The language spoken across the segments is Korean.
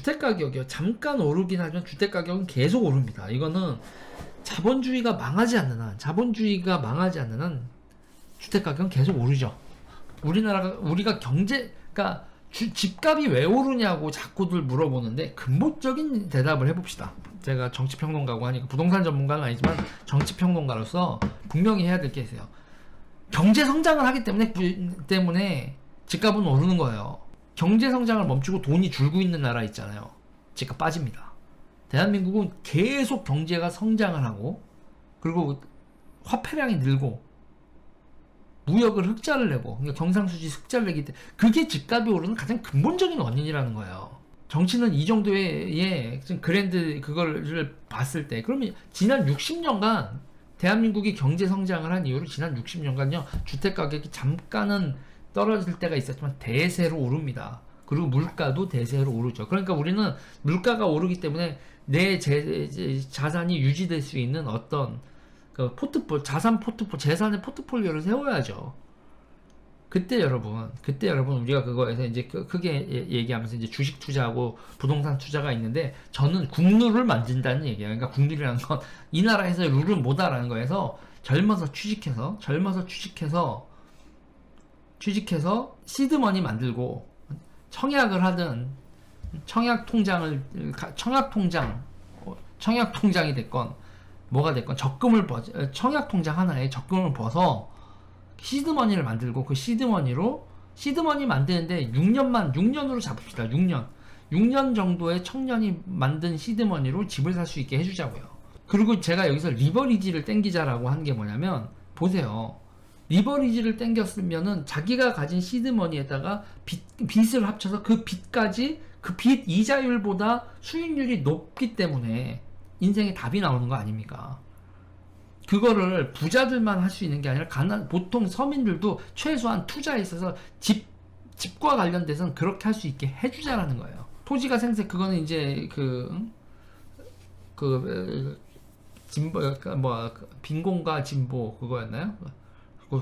주택가격이요. 잠깐 오르긴 하지만 주택가격은 계속 오릅니다. 이거는 자본주의가 망하지 않는 한 주택가격은 계속 오르죠. 우리가 그러니까 집값이 왜 오르냐고 자꾸들 물어보는데 근본적인 대답을 해봅시다. 제가 정치평론가고 하니까 부동산 전문가는 아니지만 정치평론가로서 분명히 해야 될 게 있어요. 경제 성장을 하기 때문에 집값은 오르는 거예요. 경제 성장을 멈추고 돈이 줄고 있는 나라 있잖아요. 집값 빠집니다. 대한민국은 계속 경제가 성장을 하고 그리고 화폐량이 늘고 무역을 흑자를 내고 그러니까 경상수지 흑자를 내기 때문에 그게 집값이 오르는 가장 근본적인 원인이라는 거예요. 정치는 이 정도의 그랜드 그거를 봤을 때 그러면 지난 60년간 대한민국이 경제 성장을 한 이후로 지난 60년간요 주택가격이 잠깐은 떨어질 때가 있었지만 대세로 오릅니다. 그리고 물가도 대세로 오르죠. 그러니까 우리는 물가가 오르기 때문에 내 자산이 유지될 수 있는 어떤 그 재산의 포트폴리오를 세워야죠. 그때 여러분 우리가 그거에서 이제 크게 얘기하면서 이제 주식 투자하고 부동산 투자가 있는데 저는 국룰을 만든다는 얘기예요. 그러니까 국룰이라는 건 이 나라에서 룰을 못하라는 거에서 젊어서 취직해서 시드머니 만들고 청약을 하든 청약통장이 됐건 뭐가 됐건 청약통장 하나에 적금을 벗어 시드머니를 만들고 그 시드머니 만드는데 6년으로 잡읍시다. 6년 정도의 청년이 만든 시드머니로 집을 살 수 있게 해주자고요. 그리고 제가 여기서 리버리지를 땡기자라고 한 게 뭐냐면 보세요. 리버리지를 땡겼으면은 자기가 가진 시드머니에다가 빚을 합쳐서 그 빚까지 그 빚 이자율보다 수익률이 높기 때문에 인생의 답이 나오는 거 아닙니까? 그거를 부자들만 할 수 있는 게 아니라 보통 서민들도 최소한 투자에 있어서 집과 관련돼서는 그렇게 할 수 있게 해주자라는 거예요. 토지가 그거는 이제 빈곤과 진보 그거였나요?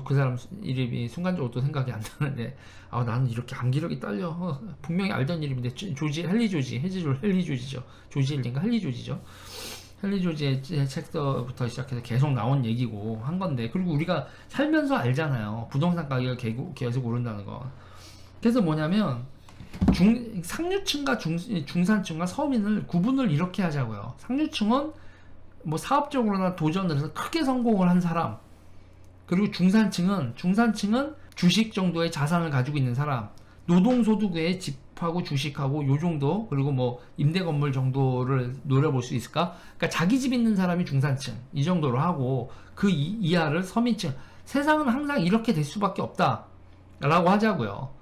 그 사람 이름이 순간적으로 또 생각이 안 나는데 나는 이렇게 암기력이 딸려. 분명히 알던 이름인데 헨리 조지죠. 조지 힐린가 헨리 조지죠. 헨리 조지의 책서부터 시작해서 계속 나온 얘기고 한 건데 그리고 우리가 살면서 알잖아요. 부동산 가격이 계속 오른다는 거. 그래서 뭐냐면 상류층과 중산층과 서민을 구분을 이렇게 하자고요. 상류층은 뭐 사업적으로나 도전을 해서 크게 성공을 한 사람, 그리고 중산층은 주식 정도의 자산을 가지고 있는 사람, 노동소득 외에 집하고 주식하고 요 정도, 그리고 뭐 임대 건물 정도를 노려볼 수 있을까? 그러니까 자기 집 있는 사람이 중산층 이 정도로 하고 그 이하를 서민층. 세상은 항상 이렇게 될 수밖에 없다 라고 하자고요.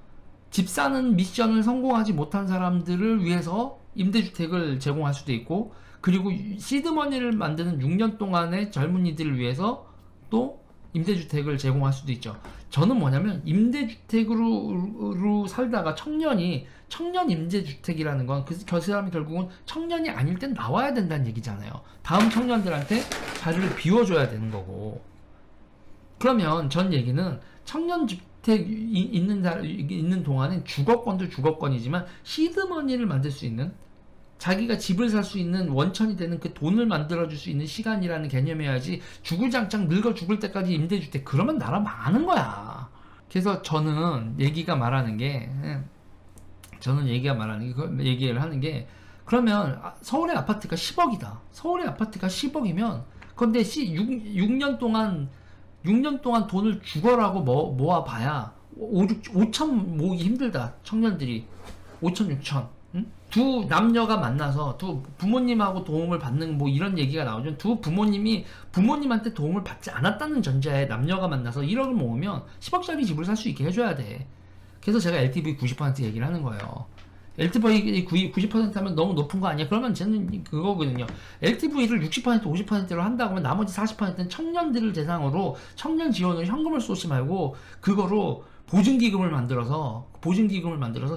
집 사는 미션을 성공하지 못한 사람들을 위해서 임대주택을 제공할 수도 있고, 그리고 시드머니를 만드는 6년 동안의 젊은이들을 위해서 또 임대주택을 제공할 수도 있죠. 저는 뭐냐면 임대주택으로 살다가 청년 임대주택이라는 건 그 사람이 결국은 청년이 아닐 땐 나와야 된다는 얘기잖아요. 다음 청년들한테 자리를 비워줘야 되는 거고. 그러면 전 얘기는 청년 주택 있는 동안엔 주거권도 주거권이지만 시드머니를 만들 수 있는, 자기가 집을 살 수 있는 원천이 되는 그 돈을 만들어줄 수 있는 시간이라는 개념이어야지 주구장창 늙어 죽을 때까지 임대주택 그러면 나라 망하는 거야. 그래서 저는 얘기가 말하는 게 얘기를 하는 게 그러면 서울의 아파트가 10억이다. 서울의 아파트가 10억이면 근데 6년 동안 돈을 죽어라고 모아봐야 5천 모으기 힘들다. 청년들이 5천 6천 두 남녀가 만나서 두 부모님하고 도움을 받는 뭐 이런 얘기가 나오죠. 두 부모님한테 도움을 받지 않았다는 전제하에 남녀가 만나서 1억을 모으면 10억짜리 집을 살 수 있게 해줘야 돼. 그래서 제가 LTV 90% 얘기를 하는 거예요. LTV 90% 하면 너무 높은 거 아니야? 그러면 저는 그거거든요. LTV를 60% 50%로 한다고 하면 나머지 40%는 청년들을 대상으로 청년 지원으로 현금을 쏘지 말고 그거로 보증기금을 만들어서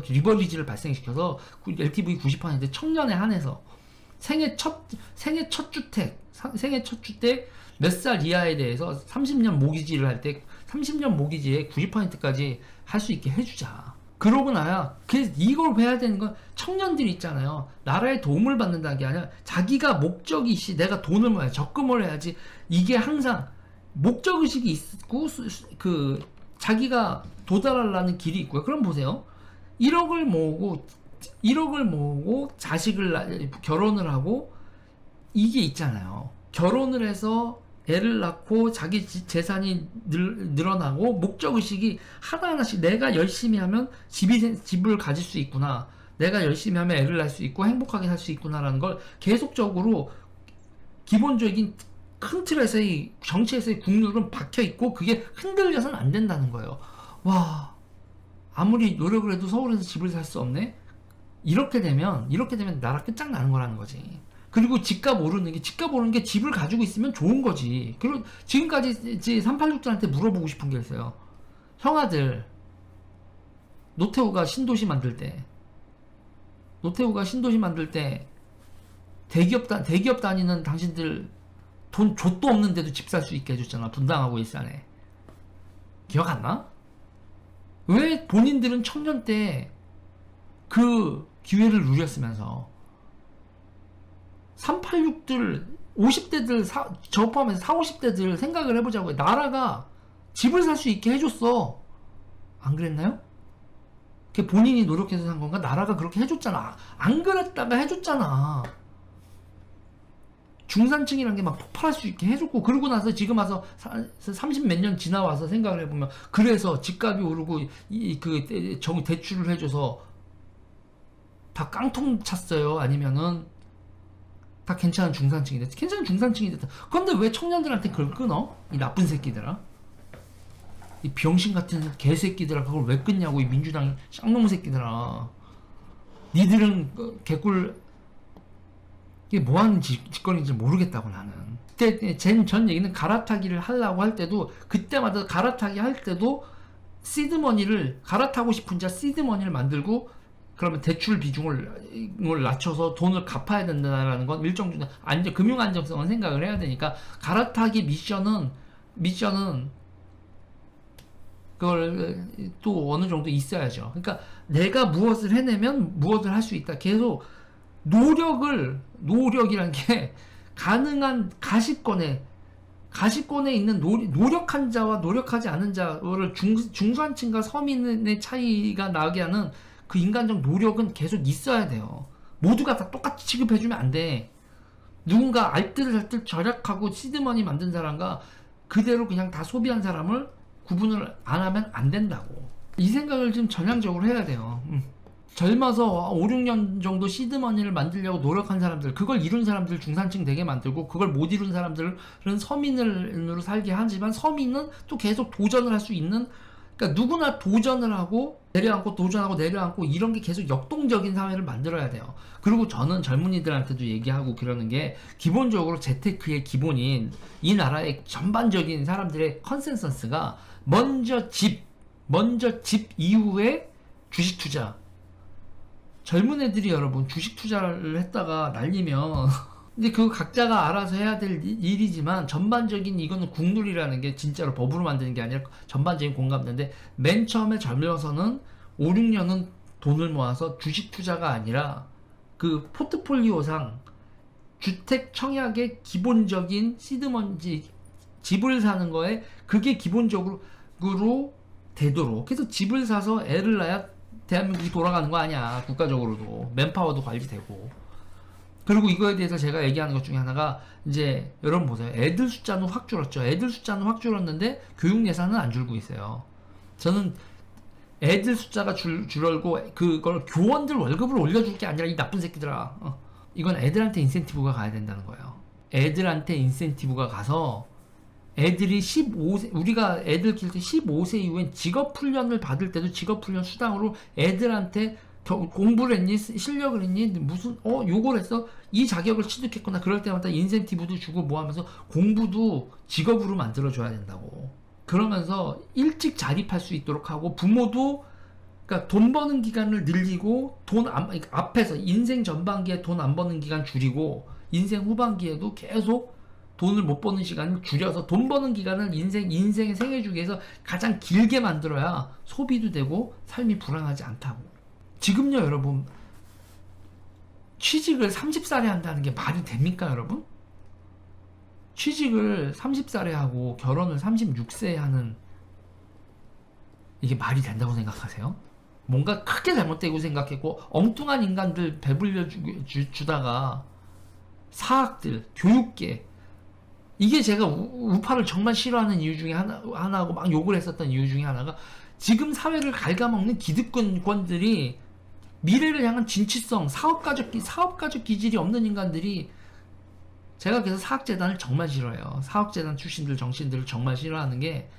리버리지를 발생시켜서 LTV 90% 청년에 한해서 생애 첫 주택 몇 살 이하에 대해서 30년 모기지를 할 때 30년 모기지에 90%까지 할 수 있게 해주자. 그러고 나야 이걸 해야 되는 건 청년들이 있잖아요. 나라의 도움을 받는다는 게 아니라 자기가 목적이시 내가 돈을 모아야 적금을 해야지. 이게 항상 목적의식이 있고 자기가 도달하려는 길이 있고요. 그럼 보세요. 1억을 모으고 결혼을 하고 이게 있잖아요. 결혼을 해서 애를 낳고 자기 재산이 늘어나고 목적의식이 하나하나씩 내가 열심히 하면 집을 가질 수 있구나. 내가 열심히 하면 애를 낳을 수 있고 행복하게 살 수 있구나라는 걸 계속적으로 기본적인 큰 틀에서의 정치에서의 국룰은 박혀 있고 그게 흔들려서는 안 된다는 거예요. 와, 아무리 노력을 해도 서울에서 집을 살 수 없네? 이렇게 되면 나라 끝장나는 거라는 거지. 그리고 집값 오르는 게 집을 가지고 있으면 좋은 거지. 그리고 지금까지 386들한테 물어보고 싶은 게 있어요. 형아들, 노태우가 신도시 만들 때 대기업 다니는 당신들 돈 좆도 없는데도 집 살 수 있게 해줬잖아. 분당하고 일산에. 기억 안 나? 왜 본인들은 청년 때 그 기회를 누렸으면서 386들 50대들 저 포함해서 40, 50대들 생각을 해보자고요. 나라가 집을 살 수 있게 해줬어. 안 그랬나요? 그게 본인이 노력해서 산 건가? 나라가 그렇게 해줬잖아. 안 그랬다가 해줬잖아. 중산층이란 게 막 폭발할 수 있게 해줬고, 그러고 나서 지금 와서 30 몇 년 지나와서 생각을 해보면, 그래서 집값이 오르고 대출을 해줘서 다 깡통 찼어요? 아니면은 다 괜찮은 중산층이 됐어? 괜찮은 중산층이 됐다. 그런데 왜 청년들한테 그걸 끊어? 이 나쁜 새끼들아. 이 병신 같은 개새끼들아. 그걸 왜 끊냐고. 이 민주당 쌍놈 새끼들아. 니들은 개꿀 이게 뭐하는 짓거리인지 모르겠다고 나는. 그때 전 얘기는 갈아타기를 하려고 할 때도 그때마다 갈아타기 할 때도 시드머니를 갈아타고 싶은 자 시드머니를 만들고 그러면 대출 비중을 낮춰서 돈을 갚아야 된다라는 건 일정 정도 금융 안정성은 생각을 해야 되니까 갈아타기 미션은 그걸 또 어느 정도 있어야죠. 그러니까 내가 무엇을 해내면 무엇을 할 수 있다. 계속 노력이란 게 가능한 가시권에 있는 노력한 자와 노력하지 않은 자를 중산층과 서민의 차이가 나게 하는 그 인간적 노력은 계속 있어야 돼요. 모두가 다 똑같이 취급해주면 안 돼. 누군가 알뜰살뜰 절약하고 시드머니 만든 사람과 그대로 그냥 다 소비한 사람을 구분을 안 하면 안 된다고. 이 생각을 좀 전향적으로 해야 돼요. 젊어서 5, 6년 정도 시드머니를 만들려고 노력한 사람들, 그걸 이룬 사람들 중산층 되게 만들고, 그걸 못 이룬 사람들은 서민으로 살게 하지만, 서민은 또 계속 도전을 할 수 있는, 그러니까 누구나 도전을 하고 내려앉고 도전하고 내려앉고 이런 게 계속 역동적인 사회를 만들어야 돼요. 그리고 저는 젊은이들한테도 얘기하고 그러는 게, 기본적으로 재테크의 기본인 이 나라의 전반적인 사람들의 컨센서스가 먼저 집 이후에 주식 투자. 젊은 애들이 여러분 주식 투자를 했다가 날리면 근데 그거 각자가 알아서 해야 될 일이지만, 전반적인 이거는 국룰이라는 게 진짜로 법으로 만드는 게 아니라 전반적인 공감대인데, 맨 처음에 젊어서는 5, 6년은 돈을 모아서 주식 투자가 아니라 그 포트폴리오상 주택 청약의 기본적인 시드머니 집을 사는 거에 그게 기본적으로 되도록, 그래서 집을 사서 애를 낳아야 대한민국이 돌아가는 거 아니야. 국가적으로도 맨파워도 관리되고. 그리고 이거에 대해서 제가 얘기하는 것 중에 하나가, 이제 여러분 보세요. 애들 숫자는 확 줄었죠. 애들 숫자는 확 줄었는데 교육 예산은 안 줄고 있어요. 저는 애들 숫자가 줄고 그걸 교원들 월급을 올려줄 게 아니라 이 나쁜 새끼들아. 이건 애들한테 인센티브가 가야 된다는 거예요. 애들한테 인센티브가 가서 애들이 15세, 우리가 애들 키울 때 15세 이후엔 직업훈련을 받을 때도 직업훈련 수당으로 애들한테 공부를 했니? 실력을 했니? 무슨, 요걸 했어? 이 자격을 취득했구나. 그럴 때마다 인센티브도 주고 뭐 하면서 공부도 직업으로 만들어줘야 된다고. 그러면서 일찍 자립할 수 있도록 하고, 부모도, 그러니까 돈 버는 기간을 늘리고, 앞에서 인생 전반기에 돈 안 버는 기간 줄이고, 인생 후반기에도 계속 돈을 못 버는 시간을 줄여서 돈 버는 기간을 인생의 생애 주기에서 가장 길게 만들어야 소비도 되고 삶이 불안하지 않다고. 지금요 여러분, 취직을 30살에 한다는 게 말이 됩니까 여러분? 취직을 30살에 하고 결혼을 36세에 하는, 이게 말이 된다고 생각하세요? 뭔가 크게 잘못되고 생각했고, 엉뚱한 인간들 배불려 주다가 사학들, 교육계, 이게 제가 우파를 정말 싫어하는 이유 중에 하나고 막 욕을 했었던 이유 중에 하나가, 지금 사회를 갉아먹는 기득권들이 미래를 향한 진취성, 사업가적 기질이 없는 인간들이, 제가 그래서 사학재단을 정말 싫어해요. 사학재단 출신들, 정신들을 정말 싫어하는 게,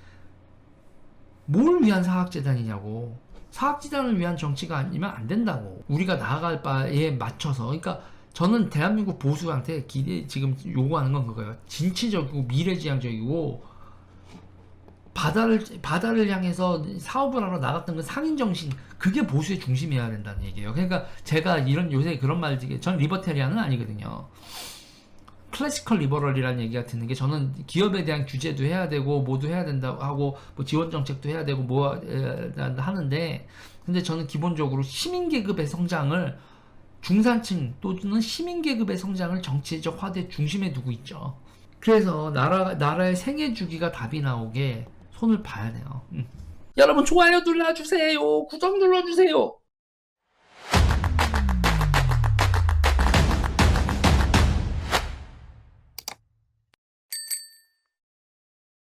뭘 위한 사학재단이냐고. 사학재단을 위한 정치가 아니면 안 된다고. 우리가 나아갈 바에 맞춰서. 그러니까 저는 대한민국 보수한테 지금 요구하는 건 그거예요. 진취적이고 미래지향적이고, 바다를 향해서 사업을 하러 나갔던 그 상인정신, 그게 보수의 중심이어야 된다는 얘기예요. 그러니까 제가 요새 그런 말, 전 리버테리안은 아니거든요. 클래시컬 리버럴이라는 얘기가 드는 게, 저는 기업에 대한 규제도 해야 되고 뭐도 해야 된다고 하고 뭐 지원 정책도 해야 되고 뭐 하는데, 근데 저는 기본적으로 시민계급의 성장을, 중산층 또는 시민계급의 성장을 정치적 화두의 중심에 두고 있죠. 그래서 나라의 생애 주기가 답이 나오게 손을 봐야 돼요. 여러분 좋아요 눌러주세요. 구독 눌러주세요.